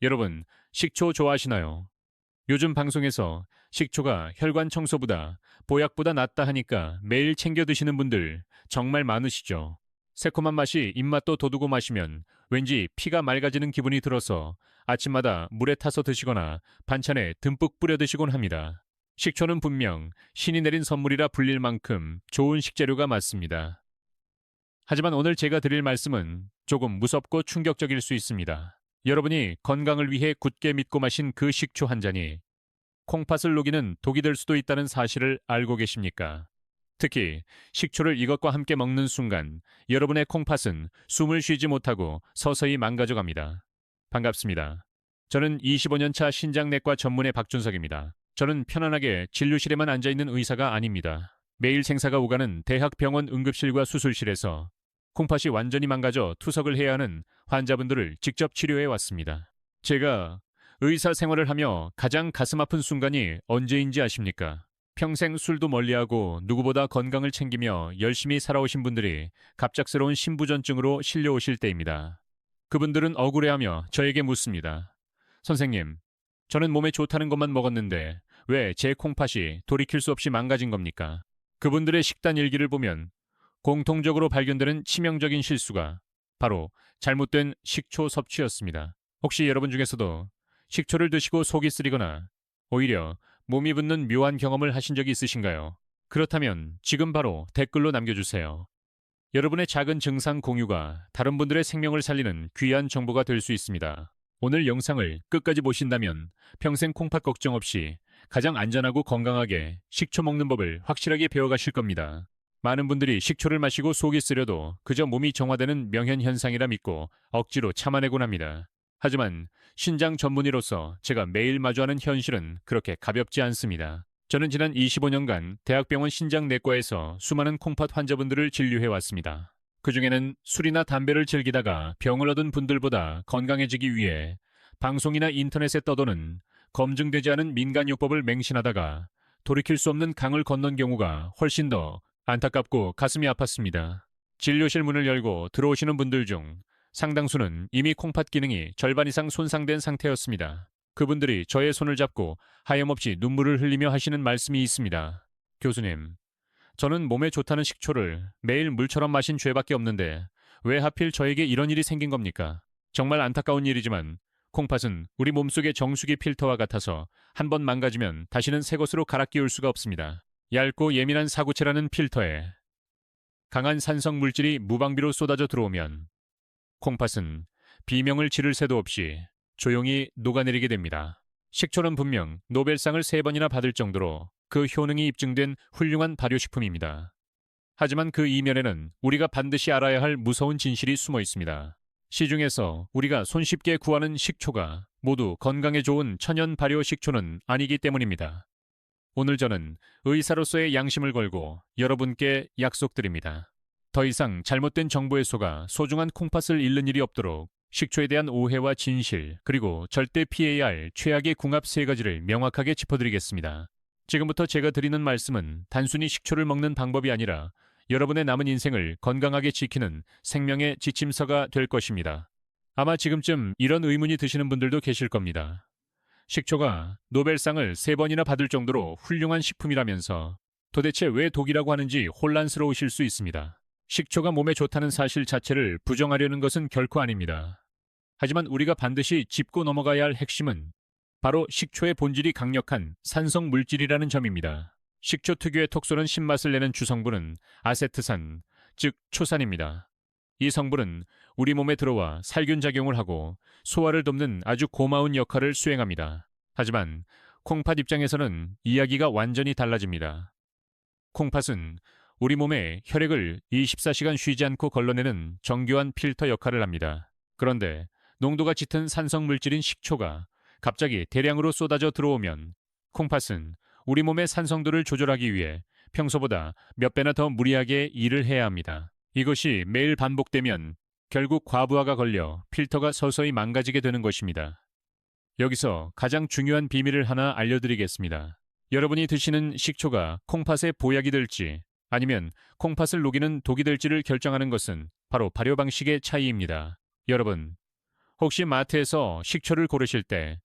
여러분, 식초 좋아하시나요? 요즘 방송에서 식초가 혈관 청소보다 보약보다 낫다 하니까 매일 챙겨 드시는 분들 정말 많으시죠? 새콤한 맛이 입맛도 돋우고 마시면 왠지 피가 맑아지는 기분이 들어서 아침마다 물에 타서 드시거나 반찬에 듬뿍 뿌려 드시곤 합니다. 식초는 분명 신이 내린 선물이라 불릴 만큼 좋은 식재료가 맞습니다. 하지만 오늘 제가 드릴 말씀은 조금 무섭고 충격적일 수 있습니다. 여러분이 건강을 위해 굳게 믿고 마신 그 식초 한 잔이 콩팥을 녹이는 독이 될 수도 있다는 사실을 알고 계십니까? 특히 식초를 이것과 함께 먹는 순간 여러분의 콩팥은 숨을 쉬지 못하고 서서히 망가져갑니다. 반갑습니다. 저는 25년 차 신장내과 전문의 박준석입니다. 저는 편안하게 진료실에만 앉아있는 의사가 아닙니다. 매일 생사가 오가는 대학병원 응급실과 수술실에서 콩팥이 완전히 망가져 투석을 해야 하는 환자분들을 직접 치료해 왔습니다. 제가 의사 생활을 하며 가장 가슴 아픈 순간이 언제인지 아십니까? 평생 술도 멀리하고 누구보다 건강을 챙기며 열심히 살아오신 분들이 갑작스러운 신부전증으로 실려오실 때입니다. 그분들은 억울해하며 저에게 묻습니다. 선생님, 저는 몸에 좋다는 것만 먹었는데 왜 제 콩팥이 돌이킬 수 없이 망가진 겁니까? 그분들의 식단 일기를 보면 공통적으로 발견되는 치명적인 실수가 바로 잘못된 식초 섭취였습니다. 혹시 여러분 중에서도 식초를 드시고 속이 쓰리거나 오히려 몸이 붓는 묘한 경험을 하신 적이 있으신가요? 그렇다면 지금 바로 댓글로 남겨주세요. 여러분의 작은 증상 공유가 다른 분들의 생명을 살리는 귀한 정보가 될 수 있습니다. 오늘 영상을 끝까지 보신다면 평생 콩팥 걱정 없이 가장 안전하고 건강하게 식초 먹는 법을 확실하게 배워가실 겁니다. 많은 분들이 식초를 마시고 속이 쓰려도 그저 몸이 정화되는 명현현상이라 믿고 억지로 참아내곤 합니다. 하지만 신장 전문의로서 제가 매일 마주하는 현실은 그렇게 가볍지 않습니다. 저는 지난 25년간 대학병원 신장내과에서 수많은 콩팥 환자분들을 진료해 왔습니다. 그중에는 술이나 담배를 즐기다가 병을 얻은 분들보다 건강해지기 위해 방송이나 인터넷에 떠도는 검증되지 않은 민간요법을 맹신하다가 돌이킬 수 없는 강을 건넌 경우가 훨씬 더 안타깝고 가슴이 아팠습니다. 진료실 문을 열고 들어오시는 분들 중 상당수는 이미 콩팥 기능이 절반 이상 손상된 상태였습니다. 그분들이 저의 손을 잡고 하염없이 눈물을 흘리며 하시는 말씀이 있습니다. 교수님, 저는 몸에 좋다는 식초를 매일 물처럼 마신 죄밖에 없는데 왜 하필 저에게 이런 일이 생긴 겁니까? 정말 안타까운 일이지만 콩팥은 우리 몸속의 정수기 필터와 같아서 한 번 망가지면 다시는 새 것으로 갈아 끼울 수가 없습니다. 얇고 예민한 사구체라는 필터에 강한 산성 물질이 무방비로 쏟아져 들어오면 콩팥은 비명을 지를 새도 없이 조용히 녹아내리게 됩니다. 식초는 분명 노벨상을 3번이나 받을 정도로 그 효능이 입증된 훌륭한 발효식품입니다. 하지만 그 이면에는 우리가 반드시 알아야 할 무서운 진실이 숨어 있습니다. 시중에서 우리가 손쉽게 구하는 식초가 모두 건강에 좋은 천연 발효 식초는 아니기 때문입니다. 오늘 저는 의사로서의 양심을 걸고 여러분께 약속드립니다. 더 이상 잘못된 정보에 속아 소중한 콩팥을 잃는 일이 없도록 식초에 대한 오해와 진실, 그리고 절대 피해야 할 최악의 궁합 3가지를 명확하게 짚어드리겠습니다. 지금부터 제가 드리는 말씀은 단순히 식초를 먹는 방법이 아니라 여러분의 남은 인생을 건강하게 지키는 생명의 지침서가 될 것입니다. 아마 지금쯤 이런 의문이 드시는 분들도 계실 겁니다. 식초가 노벨상을 3번이나 받을 정도로 훌륭한 식품이라면서 도대체 왜 독이라고 하는지 혼란스러우실 수 있습니다. 식초가 몸에 좋다는 사실 자체를 부정하려는 것은 결코 아닙니다. 하지만 우리가 반드시 짚고 넘어가야 할 핵심은 바로 식초의 본질이 강력한 산성 물질이라는 점입니다. 식초 특유의 톡 쏘는 신맛을 내는 주성분은 아세트산, 즉 초산입니다. 이 성분은 우리 몸에 들어와 살균 작용을 하고 소화를 돕는 아주 고마운 역할을 수행합니다. 하지만 콩팥 입장에서는 이야기가 완전히 달라집니다. 콩팥은 우리 몸에 혈액을 24시간 쉬지 않고 걸러내는 정교한 필터 역할을 합니다. 그런데 농도가 짙은 산성 물질인 식초가 갑자기 대량으로 쏟아져 들어오면 콩팥은 우리 몸의 산성도를 조절하기 위해 평소보다 몇 배나 더 무리하게 일을 해야 합니다. 이것이 매일 반복되면 결국 과부하가 걸려 필터가 서서히 망가지게 되는 것입니다. 여기서 가장 중요한 비밀을 하나 알려드리겠습니다. 여러분이 드시는 식초가 콩팥의 보약이 될지 아니면 콩팥을 녹이는 독이 될지를 결정하는 것은 바로 발효 방식의 차이입니다. 여러분, 혹시 마트에서 식초를 고르실 때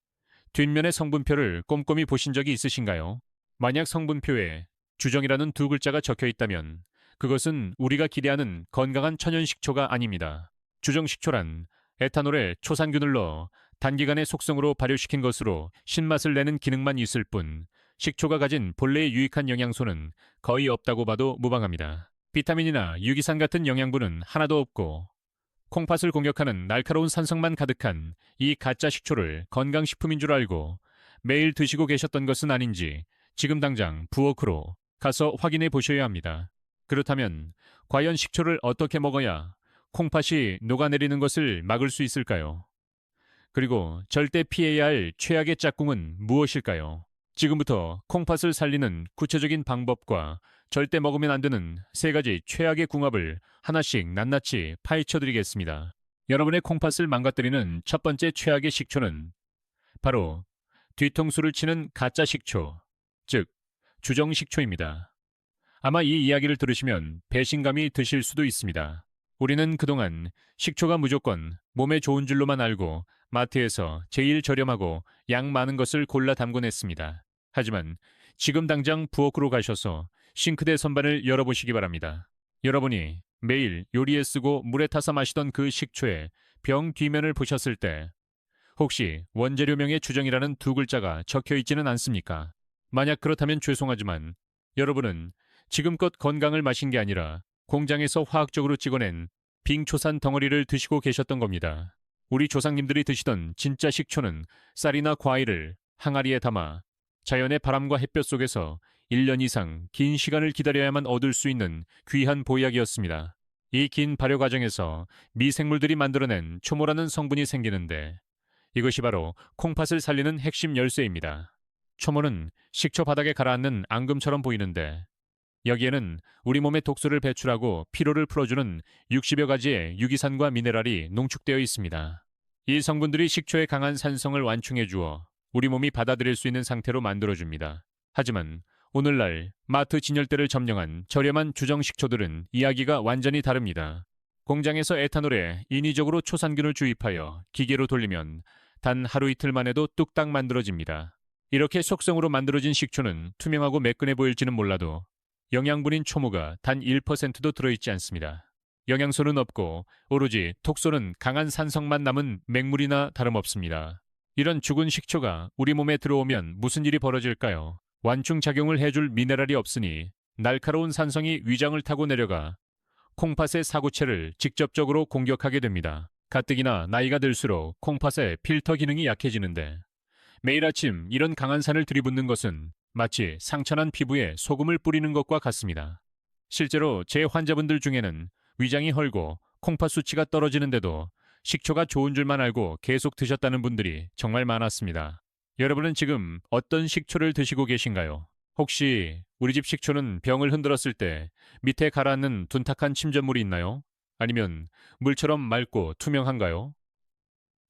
뒷면의 성분표를 꼼꼼히 보신 적이 있으신가요? 만약 성분표에 주정이라는 두 글자가 적혀 있다면 그것은 우리가 기대하는 건강한 천연 식초가 아닙니다. 주정 식초란 에탄올에 초산균을 넣어 단기간에 속성으로 발효시킨 것으로 신맛을 내는 기능만 있을 뿐 식초가 가진 본래의 유익한 영양소는 거의 없다고 봐도 무방합니다. 비타민이나 유기산 같은 영양분은 하나도 없고 콩팥을 공격하는 날카로운 산성만 가득한 이 가짜 식초를 건강식품인 줄 알고 매일 드시고 계셨던 것은 아닌지 지금 당장 부엌으로 가서 확인해 보셔야 합니다. 그렇다면 과연 식초를 어떻게 먹어야 콩팥이 녹아내리는 것을 막을 수 있을까요? 그리고 절대 피해야 할 최악의 짝꿍은 무엇일까요? 지금부터 콩팥을 살리는 구체적인 방법과 절대 먹으면 안 되는 세 가지 최악의 궁합을 하나씩 낱낱이 파헤쳐 드리겠습니다. 여러분의 콩팥을 망가뜨리는 첫 번째 최악의 식초는 바로 뒤통수를 치는 가짜 식초, 즉 주정 식초입니다. 아마 이 이야기를 들으시면 배신감이 드실 수도 있습니다. 우리는 그동안 식초가 무조건 몸에 좋은 줄로만 알고 마트에서 제일 저렴하고 양 많은 것을 골라 담곤 했습니다. 하지만 지금 당장 부엌으로 가셔서 싱크대 선반을 열어보시기 바랍니다. 여러분이 매일 요리에 쓰고 물에 타서 마시던 그 식초의 병 뒷면을 보셨을 때 혹시 원재료명에 주정이라는 두 글자가 적혀 있지는 않습니까? 만약 그렇다면 죄송하지만 여러분은 지금껏 건강을 마신 게 아니라 공장에서 화학적으로 찍어낸 빙초산 덩어리를 드시고 계셨던 겁니다. 우리 조상님들이 드시던 진짜 식초는 쌀이나 과일을 항아리에 담아 자연의 바람과 햇볕 속에서 1년 이상 긴 시간을 기다려야만 얻을 수 있는 귀한 보약이었습니다. 이 긴 발효 과정에서 미생물들이 만들어낸 초모라는 성분이 생기는데 이것이 바로 콩팥을 살리는 핵심 열쇠입니다. 초모는 식초 바닥에 가라앉는 앙금처럼 보이는데 여기에는 우리 몸의 독소를 배출하고 피로를 풀어주는 60여 가지의 유기산과 미네랄이 농축되어 있습니다. 이 성분들이 식초의 강한 산성을 완충해 주어 우리 몸이 받아들일 수 있는 상태로 만들어줍니다. 하지만 오늘날 마트 진열대를 점령한 저렴한 주정 식초들은 이야기가 완전히 다릅니다. 공장에서 에탄올에 인위적으로 초산균을 주입하여 기계로 돌리면 단 하루 이틀만 해도 뚝딱 만들어집니다. 이렇게 속성으로 만들어진 식초는 투명하고 매끈해 보일지는 몰라도 영양분인 초모가 단 1%도 들어있지 않습니다. 영양소는 없고 오로지 톡소는 강한 산성만 남은 맹물이나 다름없습니다. 이런 죽은 식초가 우리 몸에 들어오면 무슨 일이 벌어질까요? 완충작용을 해줄 미네랄이 없으니 날카로운 산성이 위장을 타고 내려가 콩팥의 사구체를 직접적으로 공격하게 됩니다. 가뜩이나 나이가 들수록 콩팥의 필터 기능이 약해지는데 매일 아침 이런 강한 산을 들이붓는 것은 마치 상처난 피부에 소금을 뿌리는 것과 같습니다. 실제로 제 환자분들 중에는 위장이 헐고 콩팥 수치가 떨어지는데도 식초가 좋은 줄만 알고 계속 드셨다는 분들이 정말 많았습니다. 여러분은 지금 어떤 식초를 드시고 계신가요? 혹시 우리 집 식초는 병을 흔들었을 때 밑에 가라앉는 둔탁한 침전물이 있나요? 아니면 물처럼 맑고 투명한가요?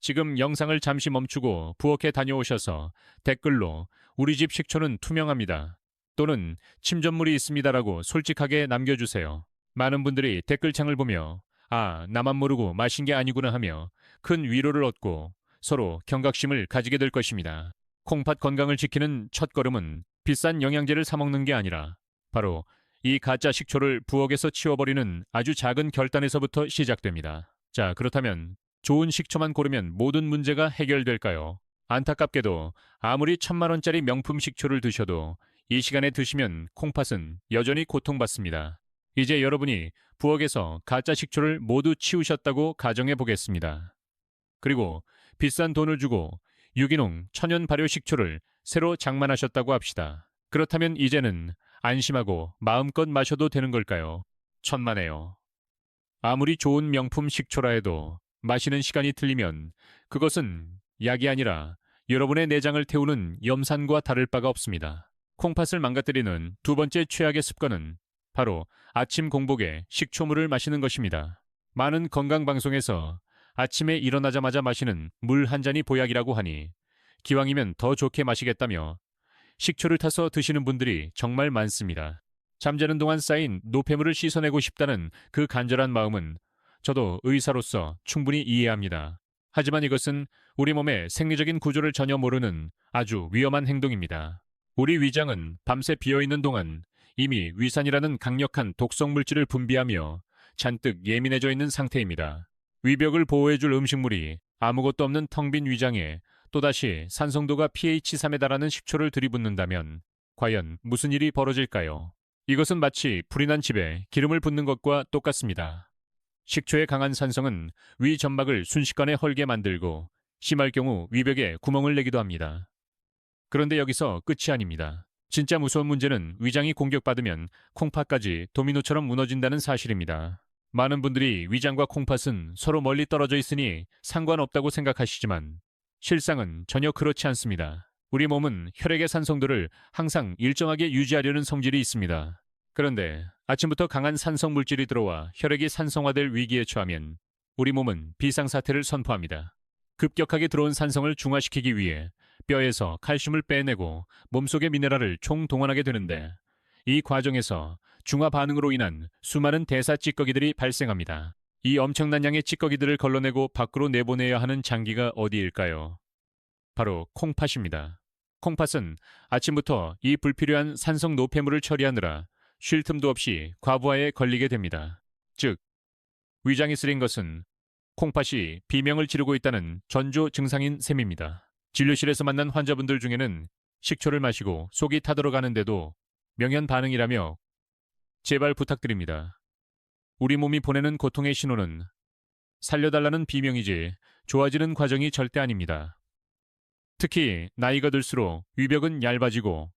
지금 영상을 잠시 멈추고 부엌에 다녀오셔서 댓글로 우리 집 식초는 투명합니다. 또는 침전물이 있습니다라고 솔직하게 남겨주세요. 많은 분들이 댓글창을 보며 아, 나만 모르고 마신 게 아니구나 하며 큰 위로를 얻고 서로 경각심을 가지게 될 것입니다. 콩팥 건강을 지키는 첫걸음은 비싼 영양제를 사 먹는 게 아니라 바로 이 가짜 식초를 부엌에서 치워버리는 아주 작은 결단에서부터 시작됩니다. 자, 그렇다면 좋은 식초만 고르면 모든 문제가 해결될까요? 안타깝게도 아무리 1,000만 원짜리 명품 식초를 드셔도 이 시간에 드시면 콩팥은 여전히 고통받습니다. 이제 여러분이 부엌에서 가짜 식초를 모두 치우셨다고 가정해 보겠습니다. 그리고 비싼 돈을 주고 유기농 천연 발효 식초를 새로 장만하셨다고 합시다. 그렇다면 이제는 안심하고 마음껏 마셔도 되는 걸까요? 천만에요. 아무리 좋은 명품 식초라 해도 마시는 시간이 틀리면 그것은 약이 아니라 여러분의 내장을 태우는 염산과 다를 바가 없습니다. 콩팥을 망가뜨리는 두 번째 최악의 습관은 바로 아침 공복에 식초물을 마시는 것입니다. 많은 건강방송에서 아침에 일어나자마자 마시는 물 한 잔이 보약이라고 하니 기왕이면 더 좋게 마시겠다며 식초를 타서 드시는 분들이 정말 많습니다. 잠자는 동안 쌓인 노폐물을 씻어내고 싶다는 그 간절한 마음은 저도 의사로서 충분히 이해합니다. 하지만 이것은 우리 몸의 생리적인 구조를 전혀 모르는 아주 위험한 행동입니다. 우리 위장은 밤새 비어있는 동안 이미 위산이라는 강력한 독성 물질을 분비하며 잔뜩 예민해져 있는 상태입니다. 위벽을 보호해줄 음식물이 아무것도 없는 텅 빈 위장에 또다시 산성도가 pH 3에 달하는 식초를 들이붓는다면 과연 무슨 일이 벌어질까요? 이것은 마치 불이 난 집에 기름을 붓는 것과 똑같습니다. 식초의 강한 산성은 위 점막을 순식간에 헐게 만들고 심할 경우 위벽에 구멍을 내기도 합니다. 그런데 여기서 끝이 아닙니다. 진짜 무서운 문제는 위장이 공격받으면 콩팥까지 도미노처럼 무너진다는 사실입니다. 많은 분들이 위장과 콩팥은 서로 멀리 떨어져 있으니 상관없다고 생각하시지만 실상은 전혀 그렇지 않습니다. 우리 몸은 혈액의 산성도를 항상 일정하게 유지하려는 성질이 있습니다. 그런데 아침부터 강한 산성 물질이 들어와 혈액이 산성화될 위기에 처하면 우리 몸은 비상사태를 선포합니다. 급격하게 들어온 산성을 중화시키기 위해 뼈에서 칼슘을 빼내고 몸속의 미네랄을 총동원하게 되는데 이 과정에서 중화 반응으로 인한 수많은 대사 찌꺼기들이 발생합니다. 이 엄청난 양의 찌꺼기들을 걸러내고 밖으로 내보내야 하는 장기가 어디일까요? 바로 콩팥입니다. 콩팥은 아침부터 이 불필요한 산성 노폐물을 처리하느라 쉴 틈도 없이 과부하에 걸리게 됩니다. 즉, 위장이 쓰린 것은 콩팥이 비명을 지르고 있다는 전조 증상인 셈입니다. 진료실에서 만난 환자분들 중에는 식초를 마시고 속이 타들어가는데도 명현 반응이라며 제발 부탁드립니다. 우리 몸이 보내는 고통의 신호는 살려달라는 비명이지 좋아지는 과정이 절대 아닙니다. 특히 나이가 들수록 위벽은 얇아지고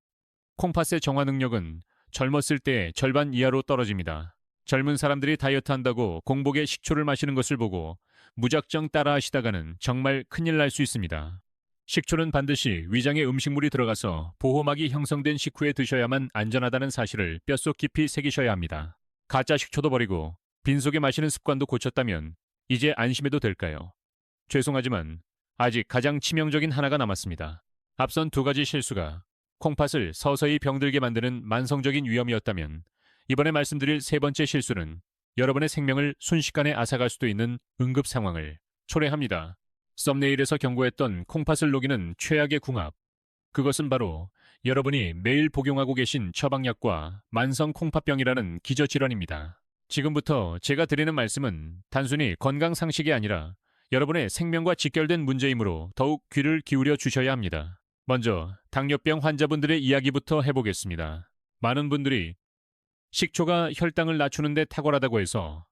콩팥의 정화 능력은 젊었을 때 절반 이하로 떨어집니다. 젊은 사람들이 다이어트 한다고 공복에 식초를 마시는 것을 보고 무작정 따라 하시다가는 정말 큰일 날 수 있습니다. 식초는 반드시 위장에 음식물이 들어가서 보호막이 형성된 식후에 드셔야만 안전하다는 사실을 뼛속 깊이 새기셔야 합니다. 가짜 식초도 버리고 빈속에 마시는 습관도 고쳤다면 이제 안심해도 될까요? 죄송하지만 아직 가장 치명적인 하나가 남았습니다. 앞선 두 가지 실수가 콩팥을 서서히 병들게 만드는 만성적인 위험이었다면 이번에 말씀드릴 세 번째 실수는 여러분의 생명을 순식간에 앗아갈 수도 있는 응급 상황을 초래합니다. 썸네일에서 경고했던 콩팥을 녹이는 최악의 궁합. 그것은 바로 여러분이 매일 복용하고 계신 처방약과 만성 콩팥병이라는 기저질환입니다. 지금부터 제가 드리는 말씀은 단순히 건강 상식이 아니라 여러분의 생명과 직결된 문제이므로 더욱 귀를 기울여 주셔야 합니다. 먼저 당뇨병 환자분들의 이야기부터 해보겠습니다. 많은 분들이 식초가 혈당을 낮추는 데 탁월하다고 해서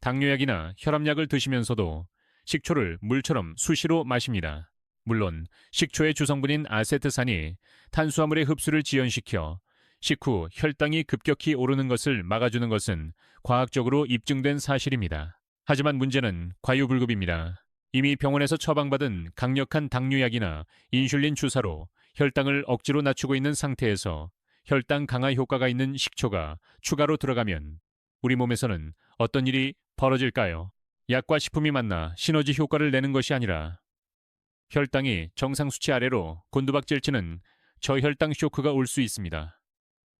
당뇨약이나 혈압약을 드시면서도 식초를 물처럼 수시로 마십니다. 물론 식초의 주성분인 아세트산이 탄수화물의 흡수를 지연시켜 식후 혈당이 급격히 오르는 것을 막아주는 것은 과학적으로 입증된 사실입니다. 하지만 문제는 과유불급입니다. 이미 병원에서 처방받은 강력한 당뇨약이나 인슐린 주사로 혈당을 억지로 낮추고 있는 상태에서 혈당 강화 효과가 있는 식초가 추가로 들어가면 우리 몸에서는 어떤 일이 벌어질까요? 약과 식품이 만나 시너지 효과를 내는 것이 아니라 혈당이 정상 수치 아래로 곤두박질치는 저혈당 쇼크가 올 수 있습니다.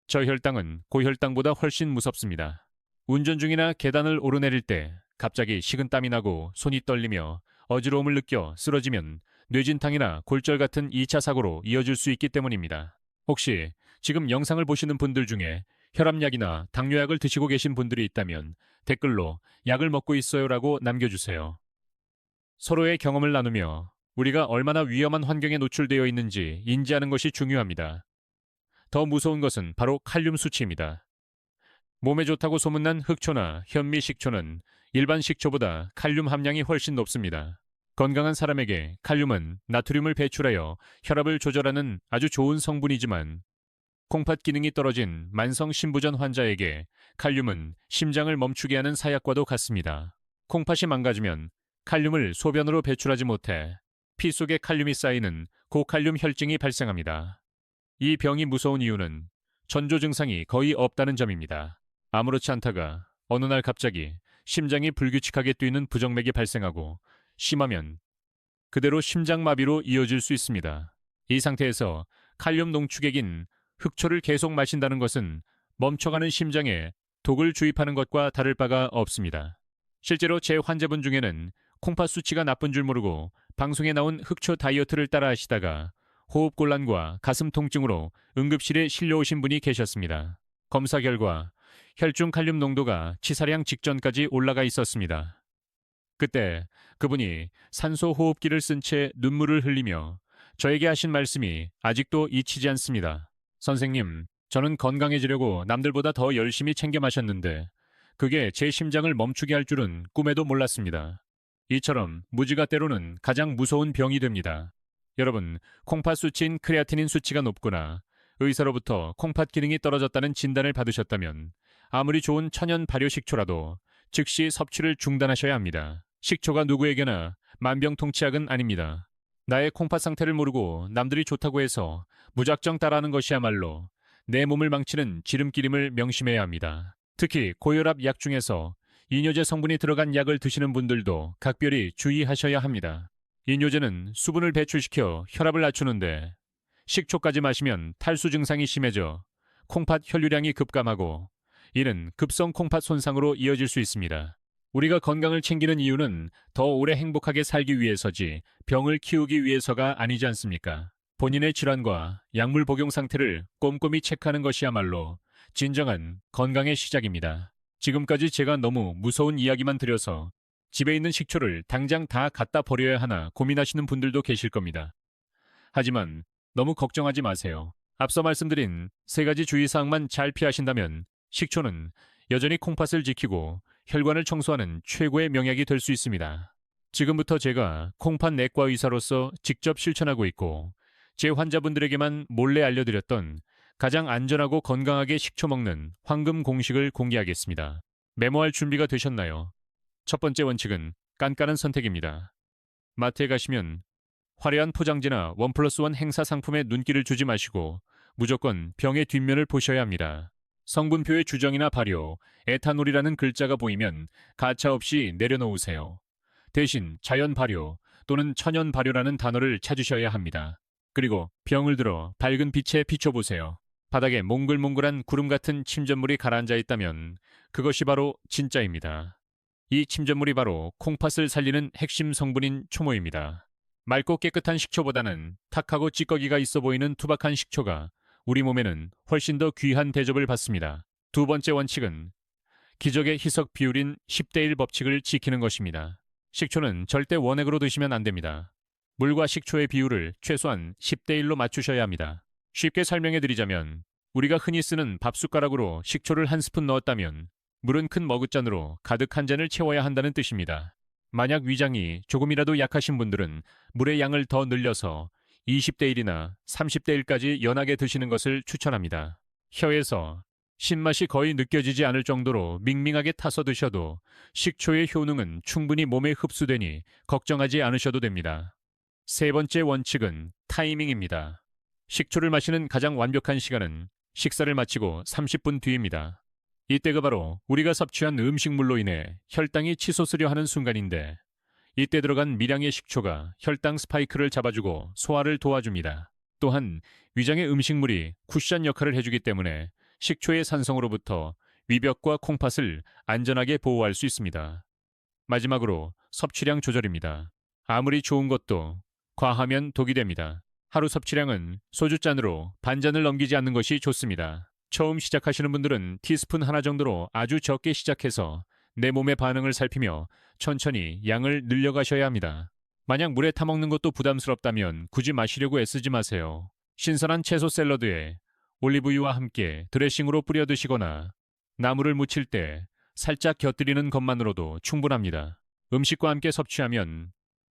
저혈당은 고혈당보다 훨씬 무섭습니다. 운전 중이나 계단을 오르내릴 때 갑자기 식은땀이 나고 손이 떨리며 어지러움을 느껴 쓰러지면 뇌진탕이나 골절 같은 2차 사고로 이어질 수 있기 때문입니다. 혹시 지금 영상을 보시는 분들 중에 혈압약이나 당뇨약을 드시고 계신 분들이 있다면 댓글로 약을 먹고 있어요라고 남겨주세요. 서로의 경험을 나누며 우리가 얼마나 위험한 환경에 노출되어 있는지 인지하는 것이 중요합니다. 더 무서운 것은 바로 칼륨 수치입니다. 몸에 좋다고 소문난 흑초나 현미식초는 일반 식초보다 칼륨 함량이 훨씬 높습니다. 건강한 사람에게 칼륨은 나트륨을 배출하여 혈압을 조절하는 아주 좋은 성분이지만 콩팥 기능이 떨어진 만성 심부전 환자에게 칼륨은 심장을 멈추게 하는 사약과도 같습니다. 콩팥이 망가지면 칼륨을 소변으로 배출하지 못해 피 속에 칼륨이 쌓이는 고칼륨 혈증이 발생합니다. 이 병이 무서운 이유는 전조 증상이 거의 없다는 점입니다. 아무렇지 않다가 어느 날 갑자기 심장이 불규칙하게 뛰는 부정맥이 발생하고 심하면 그대로 심장마비로 이어질 수 있습니다. 이 상태에서 칼륨 농축액인 흑초를 계속 마신다는 것은 멈춰가는 심장에 독을 주입하는 것과 다를 바가 없습니다. 실제로 제 환자분 중에는 콩팥 수치가 나쁜 줄 모르고 방송에 나온 흑초 다이어트를 따라 하시다가 호흡곤란과 가슴 통증으로 응급실에 실려오신 분이 계셨습니다. 검사 결과 혈중 칼륨 농도가 치사량 직전까지 올라가 있었습니다. 그때 그분이 산소 호흡기를 쓴 채 눈물을 흘리며 저에게 하신 말씀이 아직도 잊히지 않습니다. 선생님, 저는 건강해지려고 남들보다 더 열심히 챙겨 마셨는데 그게 제 심장을 멈추게 할 줄은 꿈에도 몰랐습니다. 이처럼 무지가 때로는 가장 무서운 병이 됩니다. 여러분, 콩팥 수치인 크레아티닌 수치가 높거나 의사로부터 콩팥 기능이 떨어졌다는 진단을 받으셨다면 아무리 좋은 천연 발효 식초라도 즉시 섭취를 중단하셔야 합니다. 식초가 누구에게나 만병통치약은 아닙니다. 나의 콩팥 상태를 모르고 남들이 좋다고 해서 무작정 따라하는 것이야말로 내 몸을 망치는 지름길임을 명심해야 합니다. 특히 고혈압 약 중에서 이뇨제 성분이 들어간 약을 드시는 분들도 각별히 주의하셔야 합니다. 이뇨제는 수분을 배출시켜 혈압을 낮추는데 식초까지 마시면 탈수 증상이 심해져 콩팥 혈류량이 급감하고 이는 급성 콩팥 손상으로 이어질 수 있습니다. 우리가 건강을 챙기는 이유는 더 오래 행복하게 살기 위해서지 병을 키우기 위해서가 아니지 않습니까? 본인의 질환과 약물 복용 상태를 꼼꼼히 체크하는 것이야말로 진정한 건강의 시작입니다. 지금까지 제가 너무 무서운 이야기만 드려서 집에 있는 식초를 당장 다 갖다 버려야 하나 고민하시는 분들도 계실 겁니다. 하지만 너무 걱정하지 마세요. 앞서 말씀드린 3가지 주의사항만 잘 피하신다면 식초는 여전히 콩팥을 지키고 혈관을 청소하는 최고의 명약이 될 수 있습니다. 지금부터 제가 콩팥 내과 의사로서 직접 실천하고 있고 제 환자분들에게만 몰래 알려드렸던 가장 안전하고 건강하게 식초 먹는 황금 공식을 공개하겠습니다. 메모할 준비가 되셨나요? 첫 번째 원칙은 깐깐한 선택입니다. 마트에 가시면 화려한 포장지나 1+1 행사 상품에 눈길을 주지 마시고 무조건 병의 뒷면을 보셔야 합니다. 성분표의 주정이나 발효, 에탄올이라는 글자가 보이면 가차없이 내려놓으세요. 대신 자연 발효 또는 천연 발효라는 단어를 찾으셔야 합니다. 그리고 병을 들어 밝은 빛에 비춰보세요. 바닥에 몽글몽글한 구름 같은 침전물이 가라앉아 있다면 그것이 바로 진짜입니다. 이 침전물이 바로 콩팥을 살리는 핵심 성분인 초모입니다. 맑고 깨끗한 식초보다는 탁하고 찌꺼기가 있어 보이는 투박한 식초가 우리 몸에는 훨씬 더 귀한 대접을 받습니다. 두 번째 원칙은 기적의 희석 비율인 10대1 법칙을 지키는 것입니다. 식초는 절대 원액으로 드시면 안 됩니다. 물과 식초의 비율을 최소한 10대1로 맞추셔야 합니다. 쉽게 설명해 드리자면 우리가 흔히 쓰는 밥숟가락으로 식초를 한 스푼 넣었다면 물은 큰 머그잔으로 가득 한 잔을 채워야 한다는 뜻입니다. 만약 위장이 조금이라도 약하신 분들은 물의 양을 더 늘려서 20대1이나 30대1까지 연하게 드시는 것을 추천합니다. 혀에서 신맛이 거의 느껴지지 않을 정도로 밍밍하게 타서 드셔도 식초의 효능은 충분히 몸에 흡수되니 걱정하지 않으셔도 됩니다. 세 번째 원칙은 타이밍입니다. 식초를 마시는 가장 완벽한 시간은 식사를 마치고 30분 뒤입니다. 이때가 바로 우리가 섭취한 음식물로 인해 혈당이 치솟으려 하는 순간인데 이때 들어간 미량의 식초가 혈당 스파이크를 잡아주고 소화를 도와줍니다. 또한 위장의 음식물이 쿠션 역할을 해주기 때문에 식초의 산성으로부터 위벽과 콩팥을 안전하게 보호할 수 있습니다. 마지막으로 섭취량 조절입니다. 아무리 좋은 것도 과하면 독이 됩니다. 하루 섭취량은 소주잔으로 반잔을 넘기지 않는 것이 좋습니다. 처음 시작하시는 분들은 티스푼 하나 정도로 아주 적게 시작해서 내 몸의 반응을 살피며 천천히 양을 늘려가셔야 합니다. 만약 물에 타먹는 것도 부담스럽다면 굳이 마시려고 애쓰지 마세요. 신선한 채소 샐러드에 올리브유와 함께 드레싱으로 뿌려 드시거나 나물을 무칠 때 살짝 곁들이는 것만으로도 충분합니다. 음식과 함께 섭취하면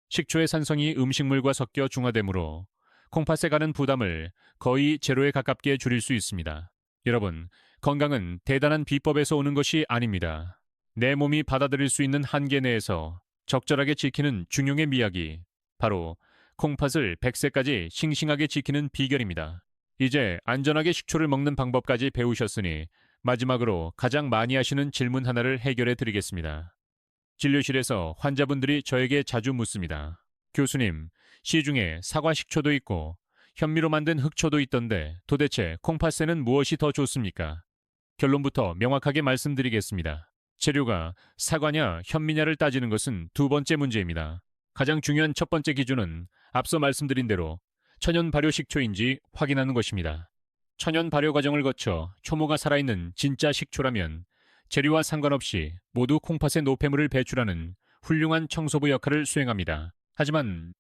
식초의 산성이 음식물과 섞여 중화되므로 콩팥에 가는 부담을 거의 제로에 가깝게 줄일 수 있습니다. 여러분, 건강은 대단한 비법에서 오는 것이 아닙니다. 내 몸이 받아들일 수 있는 한계 내에서 적절하게 지키는 중용의 미학이 바로 콩팥을 100세까지 싱싱하게 지키는 비결입니다. 이제 안전하게 식초를 먹는 방법까지 배우셨으니 마지막으로 가장 많이 하시는 질문 하나를 해결해 드리겠습니다. 진료실에서 환자분들이 저에게 자주 묻습니다. 교수님, 시중에 사과 식초도 있고 현미로 만든 흑초도 있던데 도대체 콩팥에는 무엇이 더 좋습니까? 결론부터 명확하게 말씀드리겠습니다. 재료가 사과냐 현미냐를 따지는 것은 두 번째 문제입니다. 가장 중요한 첫 번째 기준은 앞서 말씀드린 대로 천연 발효 식초인지 확인하는 것입니다. 천연 발효 과정을 거쳐 초모가 살아있는 진짜 식초라면 재료와 상관없이 모두 콩팥의 노폐물을 배출하는 훌륭한 청소부 역할을 수행합니다. 하지만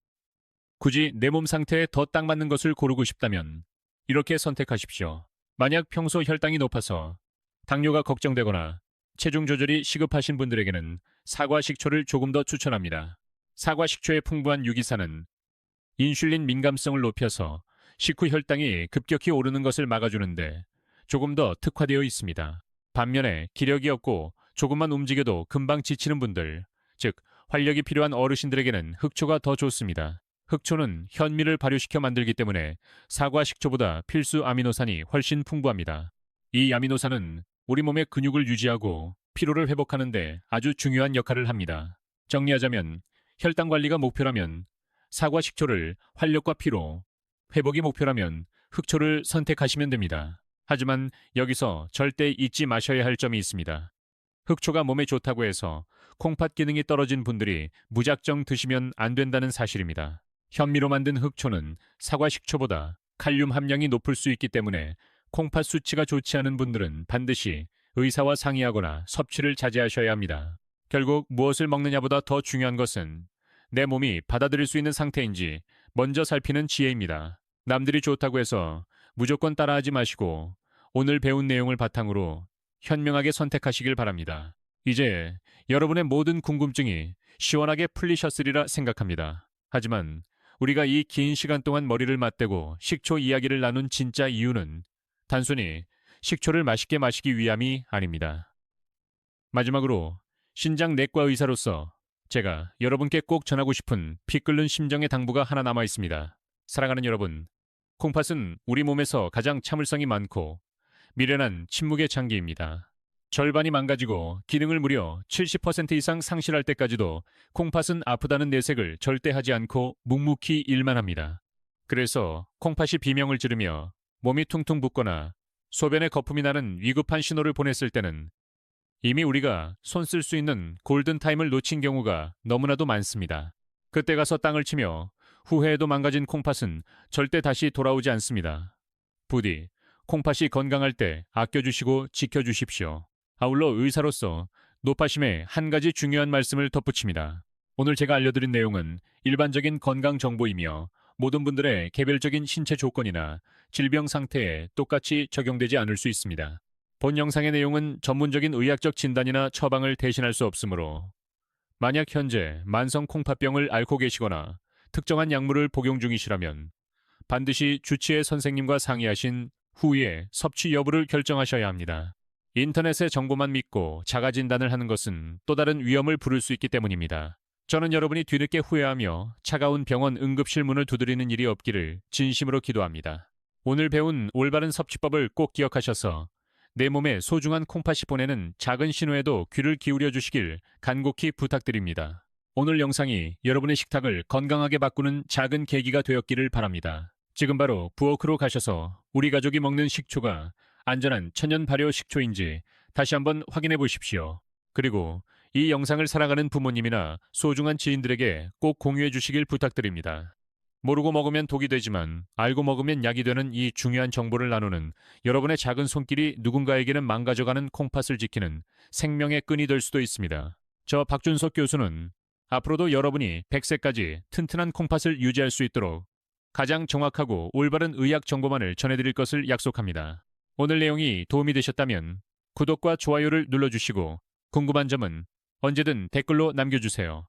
굳이 내 몸 상태에 더 딱 맞는 것을 고르고 싶다면 이렇게 선택하십시오. 만약 평소 혈당이 높아서 당뇨가 걱정되거나 체중 조절이 시급하신 분들에게는 사과 식초를 조금 더 추천합니다. 사과 식초의 풍부한 유기산은 인슐린 민감성을 높여서 식후 혈당이 급격히 오르는 것을 막아주는데 조금 더 특화되어 있습니다. 반면에 기력이 없고 조금만 움직여도 금방 지치는 분들, 즉 활력이 필요한 어르신들에게는 흑초가 더 좋습니다. 흑초는 현미를 발효시켜 만들기 때문에 사과 식초보다 필수 아미노산이 훨씬 풍부합니다. 이 아미노산은 우리 몸의 근육을 유지하고 피로를 회복하는 데 아주 중요한 역할을 합니다. 정리하자면 혈당 관리가 목표라면 사과 식초를, 활력과 피로, 회복이 목표라면 흑초를 선택하시면 됩니다. 하지만 여기서 절대 잊지 마셔야 할 점이 있습니다. 흑초가 몸에 좋다고 해서 콩팥 기능이 떨어진 분들이 무작정 드시면 안 된다는 사실입니다. 현미로 만든 흑초는 사과 식초보다 칼륨 함량이 높을 수 있기 때문에 콩팥 수치가 좋지 않은 분들은 반드시 의사와 상의하거나 섭취를 자제하셔야 합니다. 결국 무엇을 먹느냐보다 더 중요한 것은 내 몸이 받아들일 수 있는 상태인지 먼저 살피는 지혜입니다. 남들이 좋다고 해서 무조건 따라하지 마시고 오늘 배운 내용을 바탕으로 현명하게 선택하시길 바랍니다. 이제 여러분의 모든 궁금증이 시원하게 풀리셨으리라 생각합니다. 하지만 우리가 이 긴 시간 동안 머리를 맞대고 식초 이야기를 나눈 진짜 이유는 단순히 식초를 맛있게 마시기 위함이 아닙니다. 마지막으로 신장내과 의사로서 제가 여러분께 꼭 전하고 싶은 피 끓는 심정의 당부가 하나 남아 있습니다. 사랑하는 여러분, 콩팥은 우리 몸에서 가장 참을성이 많고 미련한 침묵의 장기입니다. 절반이 망가지고 기능을 무려 70% 이상 상실할 때까지도 콩팥은 아프다는 내색을 절대 하지 않고 묵묵히 일만 합니다. 그래서 콩팥이 비명을 지르며 몸이 퉁퉁 붓거나 소변에 거품이 나는 위급한 신호를 보냈을 때는 이미 우리가 손 쓸 수 있는 골든타임을 놓친 경우가 너무나도 많습니다. 그때 가서 땅을 치며 후회해도 망가진 콩팥은 절대 다시 돌아오지 않습니다. 부디 콩팥이 건강할 때 아껴주시고 지켜주십시오. 아울러 의사로서 노파심에 한 가지 중요한 말씀을 덧붙입니다. 오늘 제가 알려드린 내용은 일반적인 건강 정보이며 모든 분들의 개별적인 신체 조건이나 질병 상태에 똑같이 적용되지 않을 수 있습니다. 본 영상의 내용은 전문적인 의학적 진단이나 처방을 대신할 수 없으므로 만약 현재 만성 콩팥병을 앓고 계시거나 특정한 약물을 복용 중이시라면 반드시 주치의 선생님과 상의하신 후에 섭취 여부를 결정하셔야 합니다. 인터넷의 정보만 믿고 자가 진단을 하는 것은 또 다른 위험을 부를 수 있기 때문입니다. 저는 여러분이 뒤늦게 후회하며 차가운 병원 응급실 문을 두드리는 일이 없기를 진심으로 기도합니다. 오늘 배운 올바른 섭취법을 꼭 기억하셔서 내 몸에 소중한 콩팥이 보내는 작은 신호에도 귀를 기울여 주시길 간곡히 부탁드립니다. 오늘 영상이 여러분의 식탁을 건강하게 바꾸는 작은 계기가 되었기를 바랍니다. 지금 바로 부엌으로 가셔서 우리 가족이 먹는 식초가 안전한 천연 발효 식초인지 다시 한번 확인해 보십시오. 그리고 이 영상을 사랑하는 부모님이나 소중한 지인들에게 꼭 공유해 주시길 부탁드립니다. 모르고 먹으면 독이 되지만 알고 먹으면 약이 되는 이 중요한 정보를 나누는 여러분의 작은 손길이 누군가에게는 망가져가는 콩팥을 지키는 생명의 끈이 될 수도 있습니다. 저 박준석 교수는 앞으로도 여러분이 100세까지 튼튼한 콩팥을 유지할 수 있도록 가장 정확하고 올바른 의학 정보만을 전해드릴 것을 약속합니다. 오늘 내용이 도움이 되셨다면 구독과 좋아요를 눌러주시고 궁금한 점은 언제든 댓글로 남겨주세요.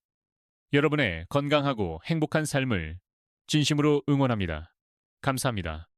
여러분의 건강하고 행복한 삶을 진심으로 응원합니다. 감사합니다.